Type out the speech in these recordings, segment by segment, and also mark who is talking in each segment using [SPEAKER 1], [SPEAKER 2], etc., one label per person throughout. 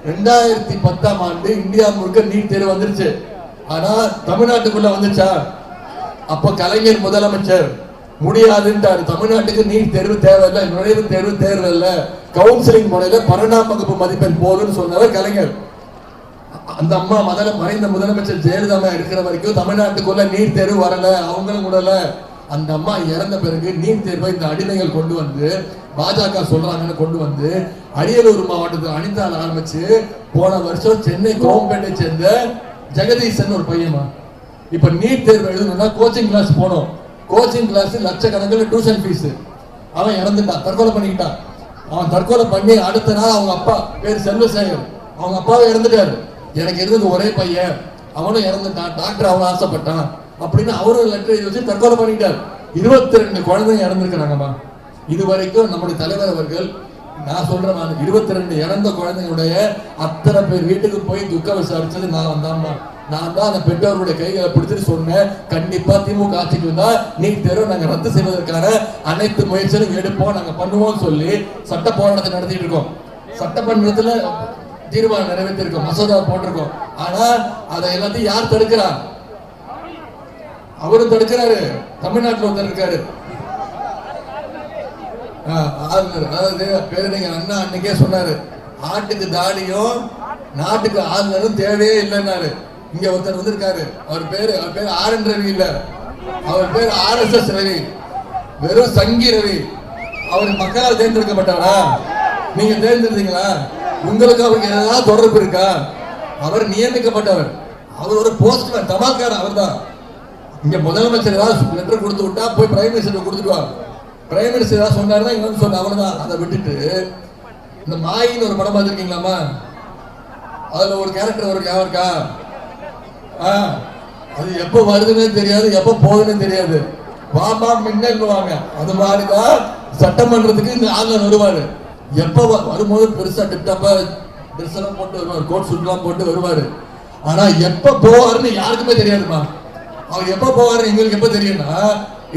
[SPEAKER 1] 2010ஆம் ஆண்டு இந்தியா முழுக்க நீட் தேர்வு வந்துருச்சு. ஆனா தமிழ்நாட்டுக்குள்ள வந்துச்சா? அப்ப கலைஞர் முதலமைச்சர் முடியாதுன்றாரு. தமிழ்நாட்டுக்கு நீட் தேர்வு தேவையில்லை, நுழைவு தேர்வு தேர்வில்லை, கவுன்சிலிங் முறையில 12ஆம் வகுப்பு மதிப்பெண் போதுன்னு சொன்னவர் கலைஞர். அந்த அம்மா மறைந்த முதலமைச்சர் ஜெயலலிதா இருக்கிற வரைக்கும் தமிழ்நாட்டுக்குள்ள நீட் தேர்வு வரல, அவங்களும் விடல. அந்த அம்மா இறந்த பிறகு நீட் தேர்வை இந்த அடிமைகள் கொண்டு வந்து பாஜக சொல்றாங்கன்னு கொண்டு வந்து அரியலூர் மாவட்டத்தில் அனிதால் ஆரம்பிச்சு போன வருஷம் சென்னை கோயம்பேட்டை சேர்ந்த ஜெகதீசன் ஒரு பையமா இப்ப நீட் தேர்வு எழுதணும்னா கோச்சிங் கிளாஸ் போனோம். கோச்சிங் கிளாஸ் லட்சக்கணக்கில் டியூஷன் ஃபீஸ். அவன் இறந்துட்டான், தற்கொலை பண்ணிக்கிட்டான். அவன் தற்கொலை பண்ணி அடுத்த நாள் அவங்க அப்பா பேர் செல்வசேகர், அவங்க அப்பாவை இறந்துட்டாரு. எனக்கு இருந்தது ஒரே பையன், அவனும் இறந்துட்டான், டாக்டர் அவன் ஆசைப்பட்டான் அப்படின்னு அவரும் லெட்டர் எழுதி வச்சு தற்கொலை பண்ணிட்டார். 22 குழந்தைங்க இறந்துருக்கிறாங்கம்மா. இது வரைக்கும் நம்முடைய தலைவர் அவர்கள், நான் சொல்றேன், 22 இறந்த குழந்தைங்களுடைய அத்தனை பேர் வீட்டுக்கு போய் துக்க விசாரிச்சது நான் தான் அந்த பெற்றோருடைய கைகளை பிடிச்சிட்டு சொன்னேன், கண்டிப்பா திமுக ஆட்சிக்கு வந்தா நீட் தேர்வு நாங்க ரத்து செய்வதற்கான அனைத்து முயற்சிகளும் எடுப்போம், நாங்க பண்ணுவோம் சொல்லி சட்ட போராட்டத்தை நடத்திட்டு இருக்கோம். சட்டமன்றத்துல தீர்மானம் நிறைவேற்றிருக்கோம், மசோதா போட்டிருக்கோம். ஆனா அதை எல்லாத்தையும் யார் தடுக்கிறா? அவரும் தடுக்கிறாரு. தமிழ்நாட்டில் ஒருத்தர் இருக்காரு, அதாவது பேரறிஞர் அண்ணா அன்னைக்கே சொன்னாரு, ஆட்டுக்கு தாடியும் நாட்டுக்கு ஆளுநரும் தேவையே இல்லைன்னாரு. இங்க ஒருத்தர் வந்திருக்காரு, அவர் பேரு ஆர்.என். ரவி இல்ல, அவர் பேர் RSS ரவி, வெறும் சங்கி ரவி. அவர் மக்களால் தேர்ந்தெடுக்கப்பட்டவரா? நீங்க தேர்ந்தெடுத்தீங்களா? உங்களுக்கு அவருக்கு ஏதாவது தொடர்பு இருக்கா? அவர் நியமிக்கப்பட்டவர், அவர் ஒரு போஸ்ட்மேன், தபால்காரர். அவர் தான் இங்க முதலமைச்சர் ஏதாவது லெட்டர் கொடுத்து விட்டா போய் பிரைம் மினிஸ்டர் கொடுத்துட்டு பிரைம் மினிஸ்டர் ஏதாவது சொன்னாருன்னா இங்க வந்து சொன்ன அவ்வளவுதான். அதை விட்டுட்டு இந்த மாயின்னு ஒரு படம் பார்த்துருக்கீங்களாமா? அதுல ஒரு கேரக்டர் ஒரு ஞாபகம் இருக்கா? அது எப்ப வருதுன்னு தெரியாது, எப்ப போகுதுன்னு தெரியாது, வாமா மின்னல்வாங்க. அது மாதிரிதான் சட்டமன்றத்துக்கு இந்த ஆளுநர் வருவாரு. எப்ப வரும்போது பெருசா டிப்டாப்பா ட்ரெஸ் எல்லாம் போட்டு வருவார், கோட் சூட் எல்லாம் போட்டு வருவாரு. ஆனா எப்ப போவாருன்னு யாருக்குமே தெரியாதுமா. அவர் எப்ப போவாருன்னு எங்களுக்கு எப்ப தெரியும்னா,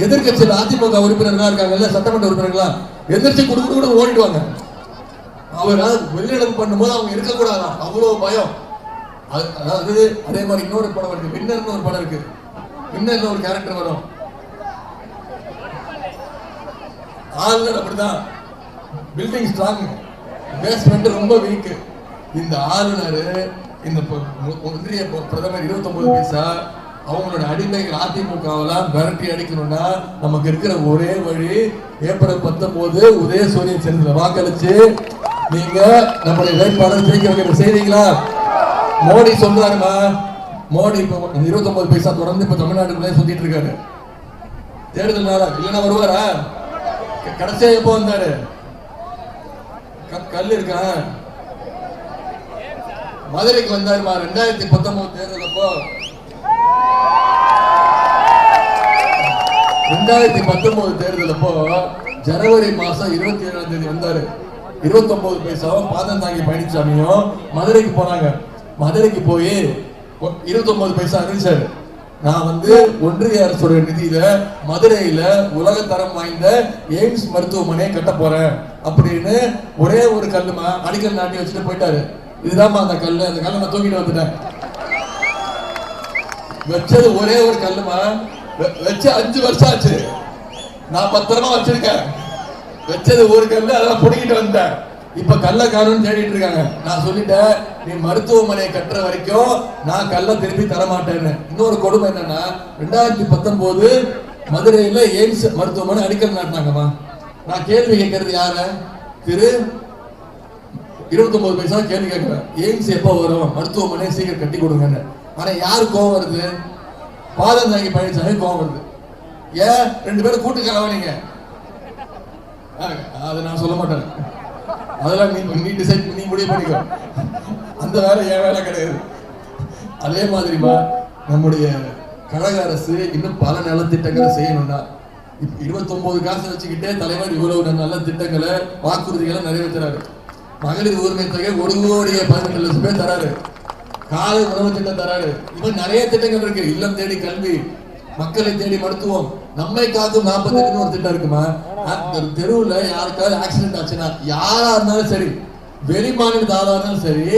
[SPEAKER 1] எதிர்கட்சியில் அதிமுக உறுப்பினர்களா இருக்காங்கல்ல, சட்டமன்ற உறுப்பினர்களா எதிர்த்து குடுக்க ஓடிடுவாங்க. அவர் வெளிநடப்பு பண்ணும்போது அவங்க இருக்கக்கூடாதா, அவ்வளவு பயம். அதாவது அதே மாதிரி இன்னொரு படம் இருக்கு, வின்னர்னு ஒரு படம் இருக்கு. வின்னர்ல ஒரு கேரக்டர் வரும், ஆளுநர் அப்படிதான், பில்டிங் ஸ்ட்ராங், பேஸ்மெண்ட் ரொம்ப வீக். இந்த ஆளுநர், இந்த ஒன்றிய பிரதமர் 29 பைசா அவங்களோட அடிமைகள் அதிமுகவெல்லாம் விரட்டி அடிக்கணும்னா நமக்கு இருக்கிற ஒரே வழி, ஏப்ரல் 19 உதயசூரியன் சேர்ந்து வாக்களிச்சு நீங்க நம்முடைய வேட்பாளர் ஜெயிக்க வைக்க செய்வீங்களா? மோடி சொல்றாருமா, மோடி இப்ப 29 பைசா தொடர்ந்து இப்ப தமிழ்நாட்டுக்குள்ளே சுத்திட்டு இருக்காரு. தேர்தல் நாளா இல்லைன்னா வருவாரா? கடைசியா எப்போ வந்தாரு? கல் இருக்கா? மதுரைக்கு வந்தாருமா 2019 தேர்தல் அப்போ. 2019 தேர்தல் அப்போ ஜனவரி மாசம் 27ஆம் தேதி வந்தாரு. 29 பைசாவும் பாதம் தாங்கி பழனிசாமியும் மதுரைக்கு போனாங்க. மதுரைக்கு போய் 29 பைசா அறிவிச்சாரு, நான் ஒன்றிய அரசோட நிதியில மதுரையில உலக தரம் வாய்ந்த எய்ம்ஸ் மருத்துவமனையை கட்ட போறேன் அப்படின்னு ஒரே ஒரு கல்லுமா அடிக்கல் நாட்டி வச்சுட்டு போயிட்டாரு. இதுதான் அந்த கல்லு, அந்த கல்லை நான் தூக்கிட்டு வந்துட்டேன். வச்சது ஒரே ஒரு கல்லுமா, வச்சு 5 வருஷம் ஆச்சு, நான் பத்திரமா வச்சிருக்கேன். வச்சது ஒரு கல்லு, அதெல்லாம் புடிக்கிட்டு வந்தேன். இப்ப கல்ல காணும்னு தேடிட்டு இருக்காங்க. நான் சொல்லிட்டேன், நீ மருத்துவமனையை கட்டுற வரைக்கும் நான் கல்ல திருப்பி தரமாட்டேன்னு. இன்னொரு கொடுமை என்னன்னா, 2019 மதுரையில எய்ம்ஸ் மருத்துவமனை அடிக்கல் நாட்டினாங்கம்மா. நான் கேள்வி கேட்கறது யார? திரு 29 பைசா கேள்வி கேட்கிறேன், எய்ம்ஸ் எப்போ வரும், மருத்துவமனை சீக்கிரம் கட்டி கொடுங்கன்னு. ஆனா யாரு கோவம் வருது? பாதம் தாங்கி பழனிசாமி கோவம் வருது. ஏன் 2 பேரும் கூட்டு கலவனீங்க? அதை நான் சொல்ல மாட்டேன், அதெல்லாம் நீ டிசைட் பண்ணி முடிவு பண்ணிக்கோ, அந்த வேலை என் வேலை கிடையாது. அதே மாதிரிமா நம்முடைய கழக அரசு இன்னும் பல நலத்திட்டங்களை செய்யணும்னா, 29 காசு வச்சுக்கிட்டே தலைவர் இவ்வளவு நல்ல திட்டங்களை வாக்குறுதிகளை நிறைவேற்றுறாரு. மகளிர் உரிமை தொகை 1,18,00,000 பேர் தராரு, காலை உணவு திட்டம் தராரு. இன்னும் நிறைய திட்டங்கள் இருக்கு. இல்லம் தேடி கல்வி, மக்களை தேடி மருத்துவம், நம்மை காக்கும் 48 ஒரு திட்டம் இருக்குமா. தெருவுல யாருக்காவது ஆக்சிடென்ட் ஆச்சுன்னா, யாரா இருந்தாலும் சரி, வெளி மாநிலத்து ஆளானாலும் சரி,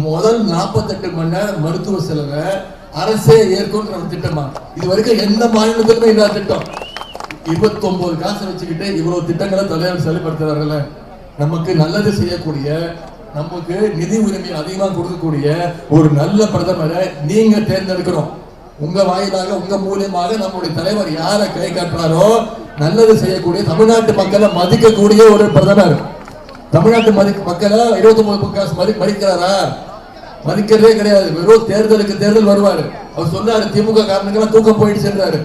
[SPEAKER 1] முதல் 48 மணி நேரம் மருத்துவ செலவை அரசே ஏற்கும் திட்டமா. இது வரைக்கும் எந்த மாநிலத்திலுமே இல்லாத திட்டம். 29 காசு வச்சுக்கிட்டு இவ்வளவு திட்டங்களை தலைவர் செயல்படுத்துறாங்கல்ல. நமக்கு நல்லது செய்யக்கூடிய, நமக்கு நிதி உரிமை அதிகமாக கொடுக்கக்கூடிய ஒரு நல்ல பிரதமரை நீங்க தேர்ந்தெடுக்கணும். உங்க வாயிலாக, உங்க மூலியமாக நம்முடைய தலைவர் யாரை கை காட்டுறாரோ, நல்லது செய்யக்கூடிய, தமிழ்நாட்டு மக்களை மதிக்கக்கூடிய ஒரு பிரதமர். தமிழ்நாட்டு மக்களை 29 காசு மதிக்கிறாரா? மதிக்கிறதே கிடையாது. வெறும் தேர்தலுக்கு தேர்தல் வருவாரு. அவர் சொன்னாரு திமுக காரணங்களா தூக்கம் போயிடுச்சு என்றாரு.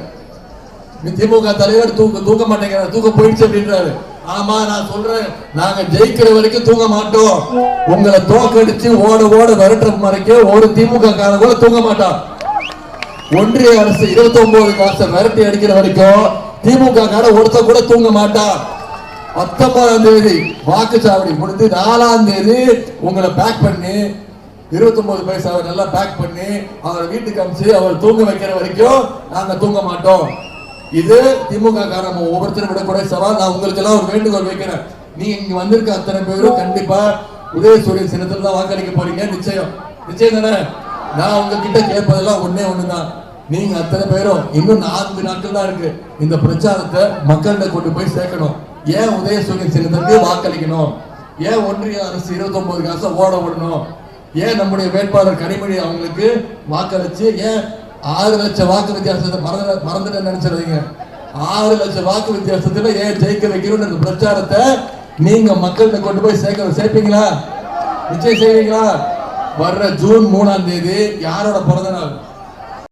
[SPEAKER 1] திமுக தலைவர் தூக்க மாட்டேங்கிறார், தூக்கம் போயிடுச்சு அப்படின்றாரு. ஆமா, நான் சொல்றேன், நாங்க ஜெயிக்கிற வரைக்கும் தூங்க மாட்டோம். உங்களை தோக்கடிச்சு ஓட ஓட விரட்டுற வரைக்கும் ஒரு திமுக காரன் கூட தூங்க மாட்டான். ஒன்றிய அரசு 29 காசை விரட்டி அடிக்கிற வரைக்கும் திமுக காரன் ஒருத்த கூட தூங்க மாட்டான். 19ஆம் தேதி வாக்குச்சாவடி முடிந்து 4ஆம் தேதி உங்களை பேக் பண்ணி 29 பைசா நல்லா பேக் பண்ணி அவரை வீட்டுக்கு அனுப்பிச்சு அவர் தூங்க வைக்கிற வரைக்கும் நாங்க தூங்க மாட்டோம். இது திமுக காரணம் ஒவ்வொருத்தரும் விடக்கூடிய சவால். நான் உங்களுக்கு எல்லாம் ஒரு வேண்டுகோள் வைக்கிறேன். நீங்க இங்க வந்திருக்க அத்தனை பேரும் கண்டிப்பா உதயசூரியன் சின்னத்துல தான் வாக்களிக்க போறீங்க. நிச்சயம் தானே? நான் உங்ககிட்ட கேட்பதெல்லாம் ஒண்ணுதான். நீங்க அத்தனை பேரும் இன்னும் 4 நாட்கள் தான் இருக்கு. இந்த பிரச்சாரத்தை மக்கள்கிட்ட கொண்டு போய் சேர்க்கணும். ஏன் உதயசூரியன் சின்னத்துக்கு வாக்களிக்கணும்? ஏன் ஒன்றிய அரசு 29 காசை ஓட விடணும்? ஏன் நம்முடைய வேட்பாளர் கனிமொழி அவங்களுக்கு வாக்களிச்சு ஏன் 6 லட்சம் வாக்கு வித்தியாசத்தை மறந்துட்டு நினைச்சிருந்தீங்க? 6 லட்சம் வாக்கு வித்தியாசத்துல ஏன் ஜெயிக்க வைக்கணும் பிரச்சாரத்தை நீங்க மக்கள்கிட்ட கொண்டு போய் சேர்ப்பீங்களா? நிச்சயம் செய்வீங்களா? வர்ற ஜூன் 3ஆம் தேதி யாரோட பிறந்த நாள்?